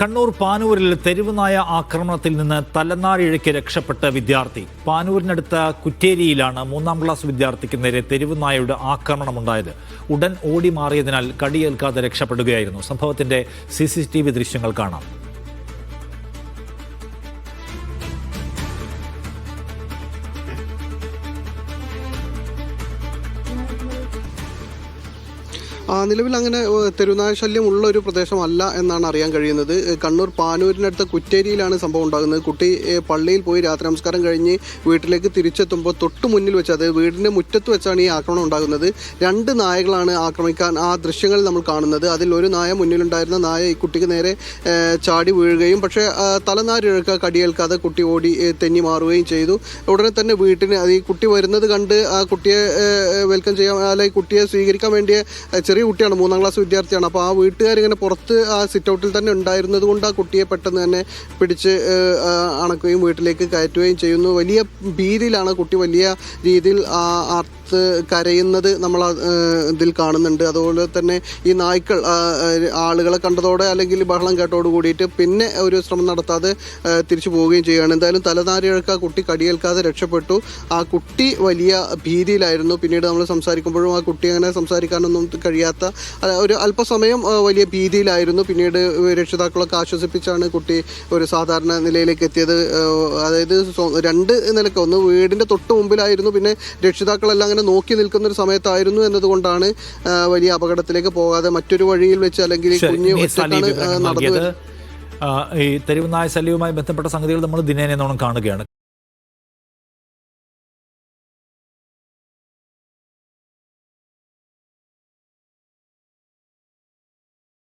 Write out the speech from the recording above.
കണ്ണൂർ പാനൂരിൽ തെരുവുനായ ആക്രമണത്തിൽ നിന്ന് തലനാരിഴയ്ക്ക് രക്ഷപ്പെട്ട വിദ്യാർത്ഥി. പാനൂരിനടുത്ത കുറ്റേരിയിലാണ് 3ാം ക്ലാസ് വിദ്യാർത്ഥിക്ക് നേരെ തെരുവുനായയുടെ ആക്രമണമുണ്ടായത്. ഉടൻ ഓടി മാറിയതിനാൽ കടിയേൽക്കാതെ രക്ഷപ്പെടുകയായിരുന്നു. സംഭവത്തിന്റെ CCTV ദൃശ്യങ്ങൾ കാണാം. നിലവിൽ അങ്ങനെ തെരുവുനായ ശല്യം ഉള്ള ഒരു പ്രദേശമല്ല എന്നാണ് അറിയാൻ കഴിയുന്നത്. കണ്ണൂർ പാനൂരിനടുത്ത കുറ്റേരിയിലാണ് സംഭവം ഉണ്ടാകുന്നത്. കുട്ടി പള്ളിയിൽ പോയി രാത്രി നമസ്കാരം കഴിഞ്ഞ് വീട്ടിലേക്ക് തിരിച്ചെത്തുമ്പോൾ തൊട്ട് മുന്നിൽ വെച്ച്, അത് വീടിൻ്റെ മുറ്റത്ത് വെച്ചാണ് ഈ ആക്രമണം ഉണ്ടാകുന്നത്. 2 നായകളാണ് ആക്രമിക്കാൻ ആ ദൃശ്യങ്ങളിൽ നമ്മൾ കാണുന്നത്. അതിൽ ഒരു നായ, മുന്നിലുണ്ടായിരുന്ന നായ ഈ കുട്ടിക്ക് നേരെ ചാടി വീഴുകയും പക്ഷേ തലനാരിഴക്ക കടിയേൽക്കാതെ കുട്ടി ഓടി തെന്നി മാറുകയും ചെയ്തു. ഉടനെ തന്നെ വീട്ടിന് ഈ കുട്ടി വരുന്നത് കണ്ട് ആ കുട്ടിയെ വെൽക്കം ചെയ്യാൻ, അല്ലെങ്കിൽ കുട്ടിയെ സ്വീകരിക്കാൻ വേണ്ടിയ ചെറിയ കുട്ടിയാണ്, 3ാം ക്ലാസ് വിദ്യാർത്ഥിയാണ്. അപ്പോൾ ആ വീട്ടുകാരിങ്ങനെ പുറത്ത് ആ സിറ്റ് ഔട്ടിൽ തന്നെ ഉണ്ടായിരുന്നത് കൊണ്ട് ആ കുട്ടിയെ പെട്ടെന്ന് തന്നെ പിടിച്ച് അണക്കുകയും വീട്ടിലേക്ക് കയറ്റുകയും ചെയ്യുന്നു. വലിയ ഭീതിയിലാണ് കുട്ടി, വലിയ രീതിയിൽ കരയുന്നത് നമ്മൾ ഇതിൽ കാണുന്നുണ്ട്. അതുപോലെ തന്നെ ഈ നായ്ക്കൾ ആളുകളെ കണ്ടതോടെ അല്ലെങ്കിൽ ബഹളം കേട്ടോട് കൂടിയിട്ട് പിന്നെ ഒരു ശ്രമം നടത്താതെ തിരിച്ചു പോവുകയും ചെയ്യുകയാണ്. എന്തായാലും തലനാരിഴക്ക കുട്ടി കടിയേൽക്കാതെ രക്ഷപ്പെട്ടു. ആ കുട്ടി വലിയ ഭീതിയിലായിരുന്നു. പിന്നീട് നമ്മൾ സംസാരിക്കുമ്പോഴും ആ കുട്ടി അങ്ങനെ സംസാരിക്കാനൊന്നും കഴിയാത്ത ഒരു അല്പസമയം വലിയ ഭീതിയിലായിരുന്നു. പിന്നീട് രക്ഷിതാക്കളൊക്കെ ആശ്വസിപ്പിച്ചാണ് കുട്ടി ഒരു സാധാരണ നിലയിലേക്ക് എത്തിയത്. അതായത് 2 നിലക്ക്, ഒന്ന് വീടിൻ്റെ തൊട്ട് മുമ്പിലായിരുന്നു, പിന്നെ രക്ഷിതാക്കളെല്ലാം അങ്ങനെ നോക്കി നിൽക്കുന്ന ഒരു സമയത്തായിരുന്നു എന്നതുകൊണ്ടാണ് വലിയ അപകടത്തിലേക്ക് പോകാതെ മറ്റൊരു വഴിയിൽ വെച്ച്, അല്ലെങ്കിൽ കുഞ്ഞ് ഒറ്റക്കാണ് നടന്നു. ഈ തെരുവുനായ ശല്യവുമായി ബന്ധപ്പെട്ട സംഗതികൾ നമ്മൾ ദിനേന കാണുകയാണ്.